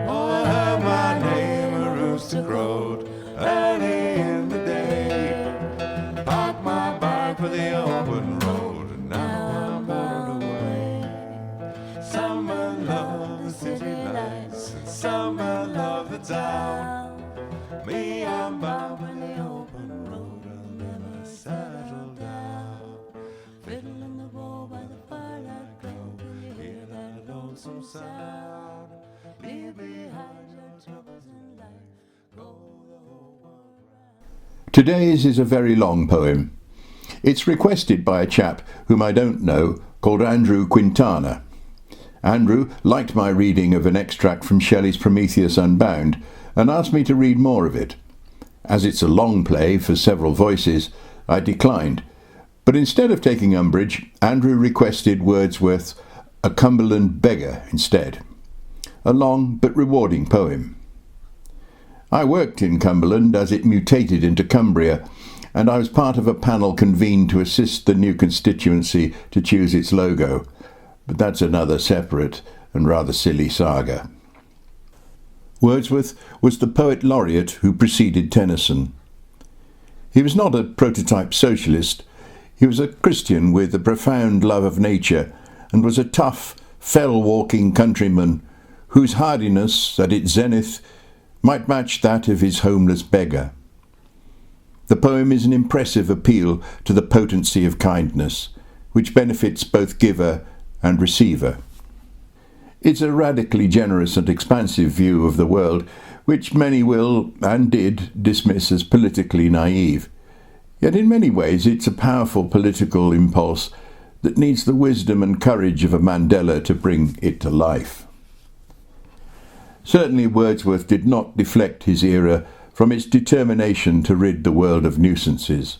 Oh, I heard my name, a rooster crowed early in the day. Parked my bike for the open road, and now I'm bored away. Some love the city lights, and some love the town. Me, I'm bound for the open road, I'll never settle down. Fiddling the bow by the firelight glow, hear that lonesome sound. Leave behind your troubles in life, go the whole world round. Today's is a very long poem. It's requested by a chap whom I don't know called Andrew Quintana. Andrew liked my reading of an extract from Shelley's Prometheus Unbound and asked me to read more of it. As it's a long play for several voices, I declined, but instead of taking umbrage, Andrew requested Wordsworth's A Cumberland Beggar instead. A long but rewarding poem. I worked in Cumberland as it mutated into Cumbria, and I was part of a panel convened to assist the new constituency to choose its logo, but that's another separate and rather silly saga. Wordsworth was the poet laureate who preceded Tennyson. He was not a prototype socialist. He was a Christian with a profound love of nature and was a tough, fell-walking countryman whose hardiness at its zenith might match that of his homeless beggar. The poem is an impressive appeal to the potency of kindness, which benefits both giver and receiver. It's a radically generous and expansive view of the world, which many will, and did, dismiss as politically naive. Yet in many ways it's a powerful political impulse that needs the wisdom and courage of a Mandela to bring it to life. Certainly Wordsworth did not deflect his era from its determination to rid the world of nuisances.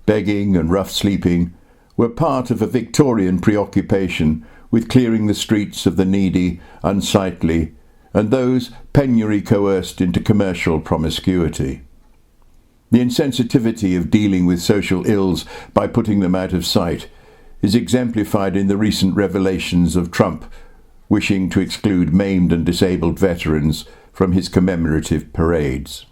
Begging and rough sleeping were part of a Victorian preoccupation with clearing the streets of the needy, unsightly, and those penury coerced into commercial promiscuity. The insensitivity of dealing with social ills by putting them out of sight is exemplified in the recent revelations of Trump wishing to exclude maimed and disabled veterans from his commemorative parades.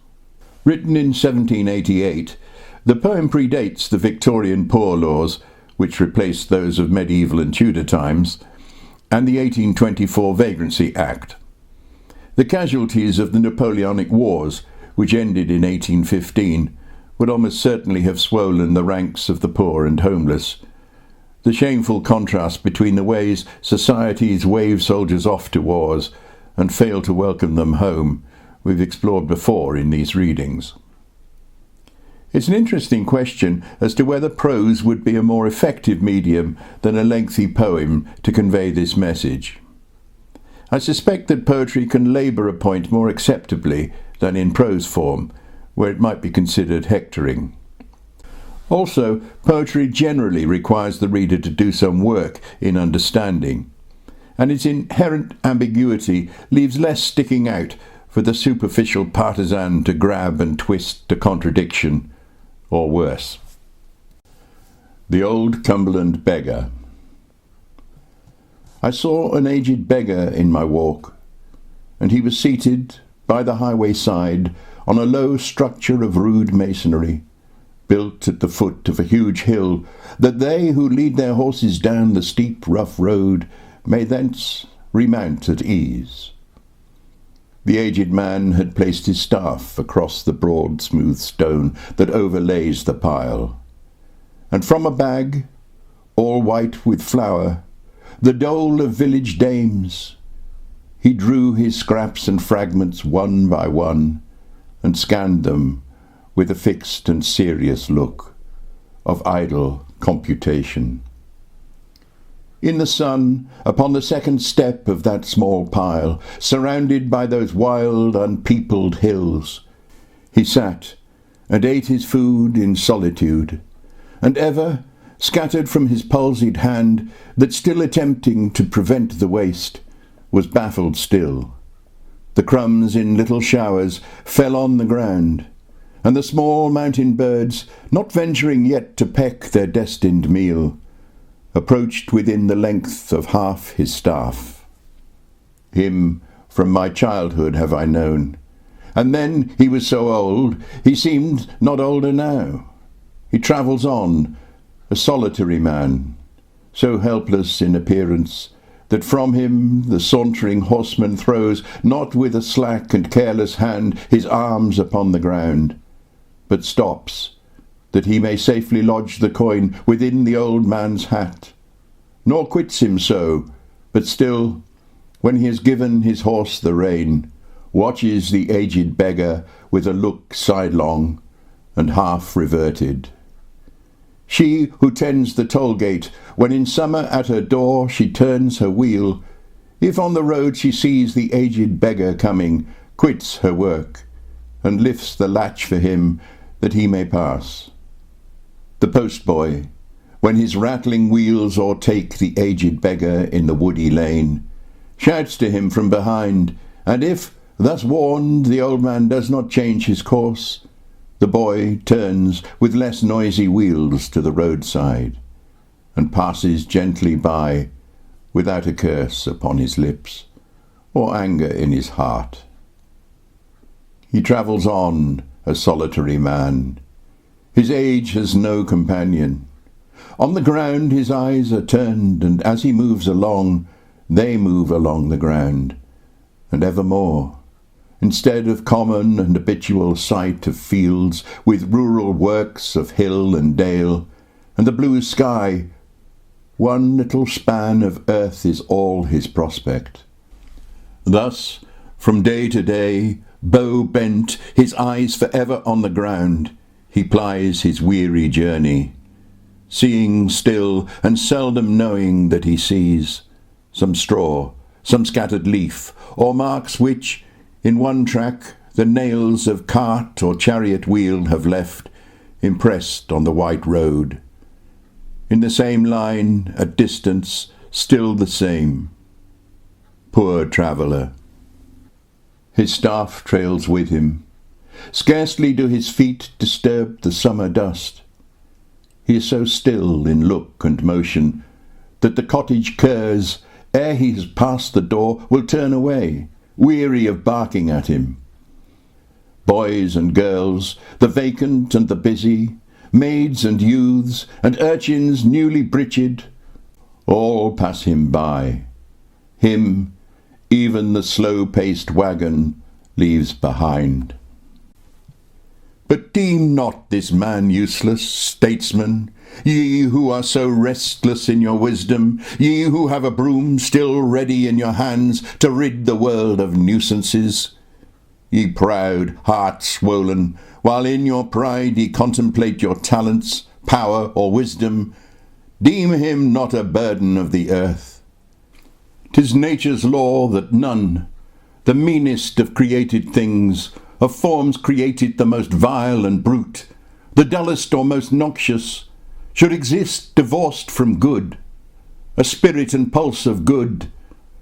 Written in 1788, the poem predates the Victorian Poor Laws, which replaced those of medieval and Tudor times, and the 1824 Vagrancy Act. The casualties of the Napoleonic Wars, which ended in 1815, would almost certainly have swollen the ranks of the poor and homeless. The shameful contrast between the ways societies wave soldiers off to wars and fail to welcome them home we've explored before in these readings. It's an interesting question as to whether prose would be a more effective medium than a lengthy poem to convey this message. I suspect that poetry can labour a point more acceptably than in prose form, where it might be considered hectoring. Also, poetry generally requires the reader to do some work in understanding, and its inherent ambiguity leaves less sticking out for the superficial partisan to grab and twist to contradiction, or worse. The Old Cumberland Beggar. I saw an aged beggar in my walk, and he was seated by the highway side on a low structure of rude masonry, built at the foot of a huge hill, that they who lead their horses down the steep, rough road may thence remount at ease. The aged man had placed his staff across the broad, smooth stone that overlays the pile, and from a bag, all white with flour, the dole of village dames, he drew his scraps and fragments one by one, and scanned them with a fixed and serious look of idle computation. In the sun, upon the second step of that small pile, surrounded by those wild, unpeopled hills, he sat and ate his food in solitude, and ever, scattered from his palsied hand, that still attempting to prevent the waste, was baffled still. The crumbs in little showers fell on the ground, and the small mountain birds, not venturing yet to peck their destined meal, approached within the length of half his staff. Him from my childhood have I known. And then he was so old, he seemed not older now. He travels on, a solitary man, so helpless in appearance, that from him the sauntering horseman throws, not with a slack and careless hand, his arms upon the ground, but stops, that he may safely lodge the coin within the old man's hat, nor quits him so, but still, when he has given his horse the rein, watches the aged beggar with a look sidelong and half reverted. She who tends the toll-gate, when in summer at her door she turns her wheel, if on the road she sees the aged beggar coming, quits her work, and lifts the latch for him that he may pass. The postboy, when his rattling wheels o'ertake the aged beggar in the woody lane, shouts to him from behind, and if, thus warned, the old man does not change his course, the boy turns with less noisy wheels to the roadside, and passes gently by, without a curse upon his lips, or anger in his heart. He travels on, a solitary man. His age has no companion. On the ground his eyes are turned, and as he moves along, they move along the ground, and evermore. Instead of common and habitual sight of fields, with rural works of hill and dale, and the blue sky, one little span of earth is all his prospect. Thus, from day to day, bow bent, his eyes forever on the ground, he plies his weary journey, seeing still and seldom knowing that he sees some straw, some scattered leaf, or marks which, in one track, the nails of cart or chariot wheel have left, impressed on the white road. In the same line, at distance, still the same. Poor traveller. His staff trails with him. Scarcely do his feet disturb the summer dust. He is so still in look and motion that the cottage curs, ere he has passed the door, will turn away, weary of barking at him. Boys and girls, the vacant and the busy, maids and youths, and urchins newly breeched, all pass him by. Him even the slow-paced wagon leaves behind. But deem not this man useless, statesman, ye who are so restless in your wisdom, ye who have a broom still ready in your hands to rid the world of nuisances. Ye proud, heart-swollen, while in your pride ye contemplate your talents, power, or wisdom, deem him not a burden of the earth. 'Tis nature's law that none, the meanest of created things, of forms created the most vile and brute, the dullest or most noxious, should exist divorced from good, a spirit and pulse of good,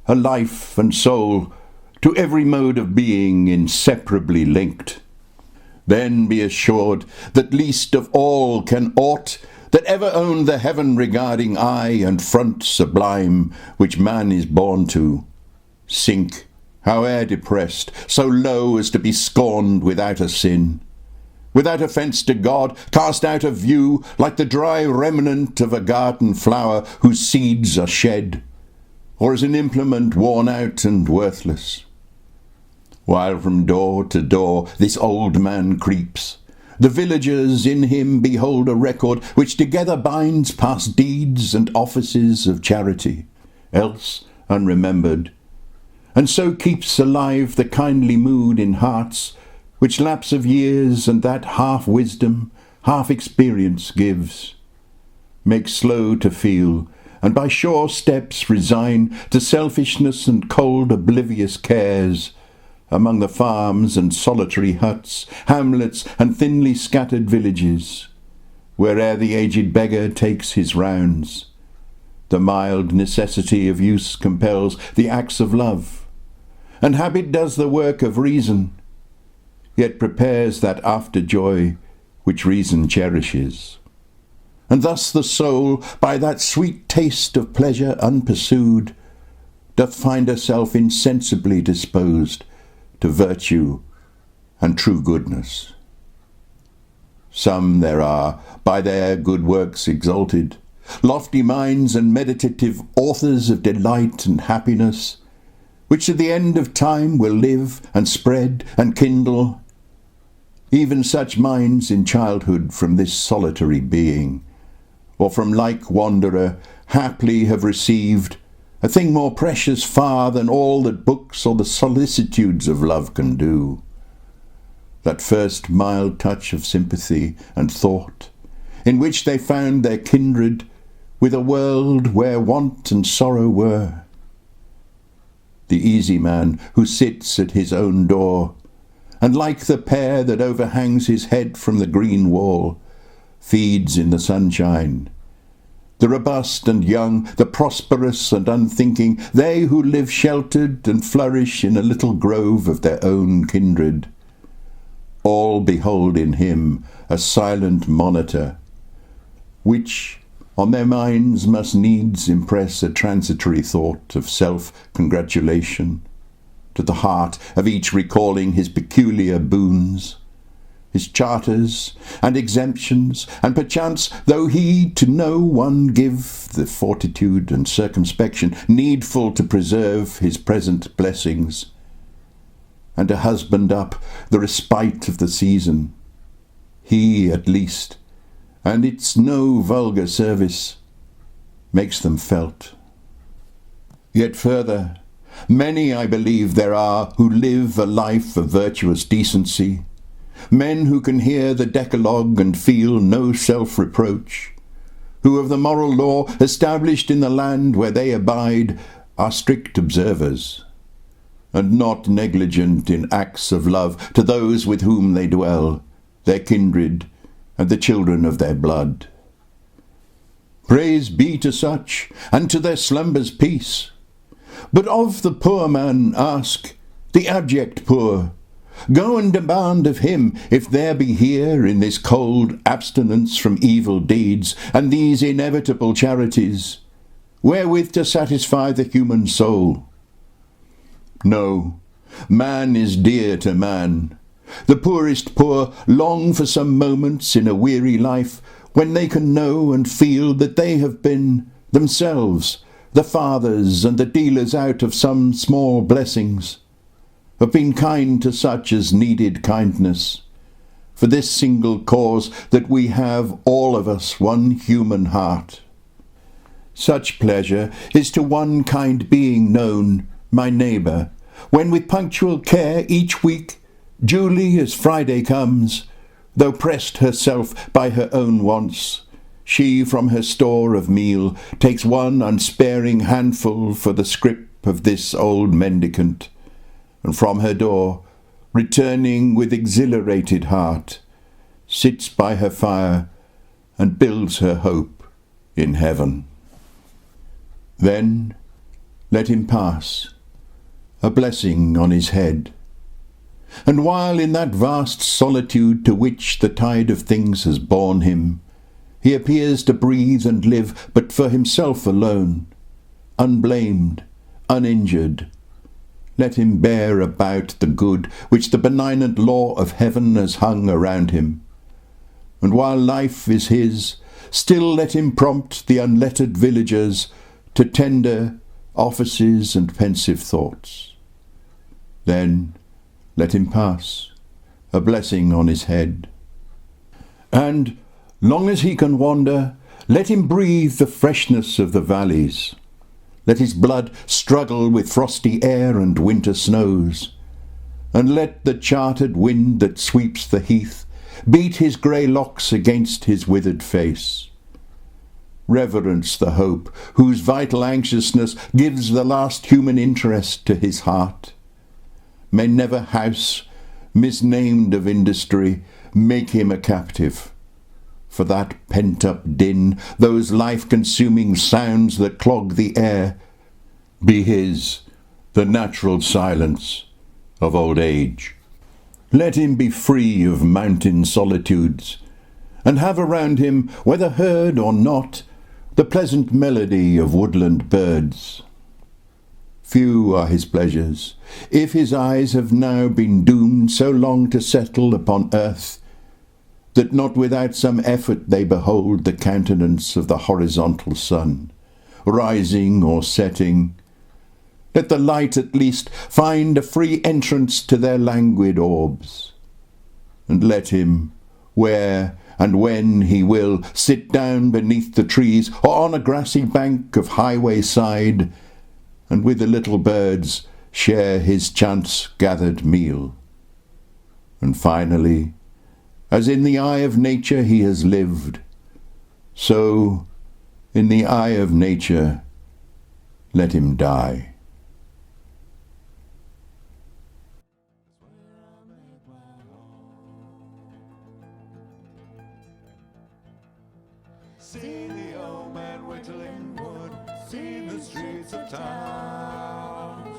a life and soul, to every mode of being inseparably linked. Then be assured that least of all can aught that ever owned the heaven-regarding eye and front sublime which man is born to, sink, howe'er depressed, so low as to be scorned without a sin, without offence to God, cast out of view like the dry remnant of a garden flower whose seeds are shed, or as an implement worn out and worthless. While from door to door this old man creeps, the villagers in him behold a record which together binds past deeds and offices of charity, else unremembered, and so keeps alive the kindly mood in hearts which lapse of years and that half-wisdom, half-experience gives, makes slow to feel, and by sure steps resign to selfishness and cold oblivious cares, among the farms and solitary huts, hamlets and thinly scattered villages, where'er the aged beggar takes his rounds. The mild necessity of use compels the acts of love, and habit does the work of reason, yet prepares that after joy which reason cherishes. And thus the soul, by that sweet taste of pleasure unpursued, doth find herself insensibly disposed to virtue and true goodness. Some there are, by their good works exalted, lofty minds and meditative authors of delight and happiness, which to the end of time will live and spread and kindle. Even such minds in childhood from this solitary being, or from like wanderer, haply have received a thing more precious far than all that books or the solicitudes of love can do. That first mild touch of sympathy and thought, in which they found their kindred with a world where want and sorrow were. The easy man who sits at his own door, and like the pear that overhangs his head from the green wall, feeds in the sunshine. The robust and young, the prosperous and unthinking, they who live sheltered and flourish in a little grove of their own kindred, all behold in him a silent monitor, which on their minds must needs impress a transitory thought of self-congratulation, to the heart of each recalling his peculiar boons, his charters and exemptions, and perchance, though he to no one give the fortitude and circumspection needful to preserve his present blessings, and to husband up the respite of the season, he at least, and it's no vulgar service, makes them felt. Yet further, many I believe there are who live a life of virtuous decency, men who can hear the Decalogue and feel no self-reproach, who of the moral law established in the land where they abide are strict observers, and not negligent in acts of love to those with whom they dwell, their kindred, and the children of their blood. Praise be to such, and to their slumbers peace. But of the poor man ask, the abject poor, go and demand of him if there be here in this cold abstinence from evil deeds and these inevitable charities, wherewith to satisfy the human soul. No, man is dear to man. The poorest poor long for some moments in a weary life when they can know and feel that they have been themselves the fathers and the dealers out of some small blessings, have been kind to such as needed kindness, for this single cause that we have all of us one human heart. Such pleasure is to one kind being known, my neighbour, when with punctual care each week, duly as Friday comes, though pressed herself by her own wants, she from her store of meal takes one unsparing handful for the scrip of this old mendicant, and from her door, returning with exhilarated heart, sits by her fire and builds her hope in heaven. Then let him pass, a blessing on his head, and while in that vast solitude to which the tide of things has borne him, he appears to breathe and live but for himself alone, unblamed, uninjured, let him bear about the good which the benignant law of heaven has hung around him, and while life is his, still let him prompt the unlettered villagers to tender offices and pensive thoughts. Then let him pass, a blessing on his head. And, long as he can wander, let him breathe the freshness of the valleys. Let his blood struggle with frosty air and winter snows, and let the chartered wind that sweeps the heath beat his grey locks against his withered face. Reverence the hope whose vital anxiousness gives the last human interest to his heart. May never house, misnamed of industry, make him a captive. For that pent-up din, those life-consuming sounds that clog the air, be his, the natural silence of old age. Let him be free of mountain solitudes, and have around him, whether heard or not, the pleasant melody of woodland birds. Few are his pleasures. If his eyes have now been doomed so long to settle upon earth, that not without some effort they behold the countenance of the horizontal sun, rising or setting, let the light at least find a free entrance to their languid orbs, and let him, where and when he will, sit down beneath the trees or on a grassy bank of highway side, and with the little birds share his chance-gathered meal. And finally, as in the eye of nature he has lived, so in the eye of nature let him die. See the old man whittling wood, see the streets of towns,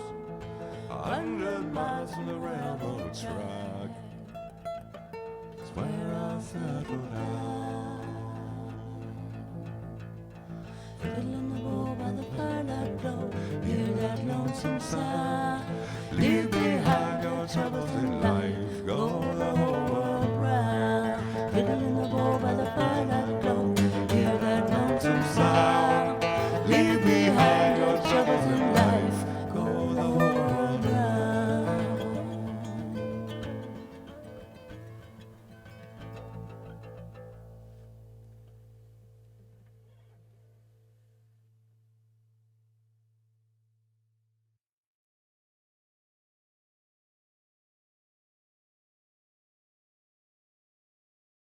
100 miles from the railroad track, it's where I settled down. Fiddle in the bow by the firelight glow, hear that lonesome sound.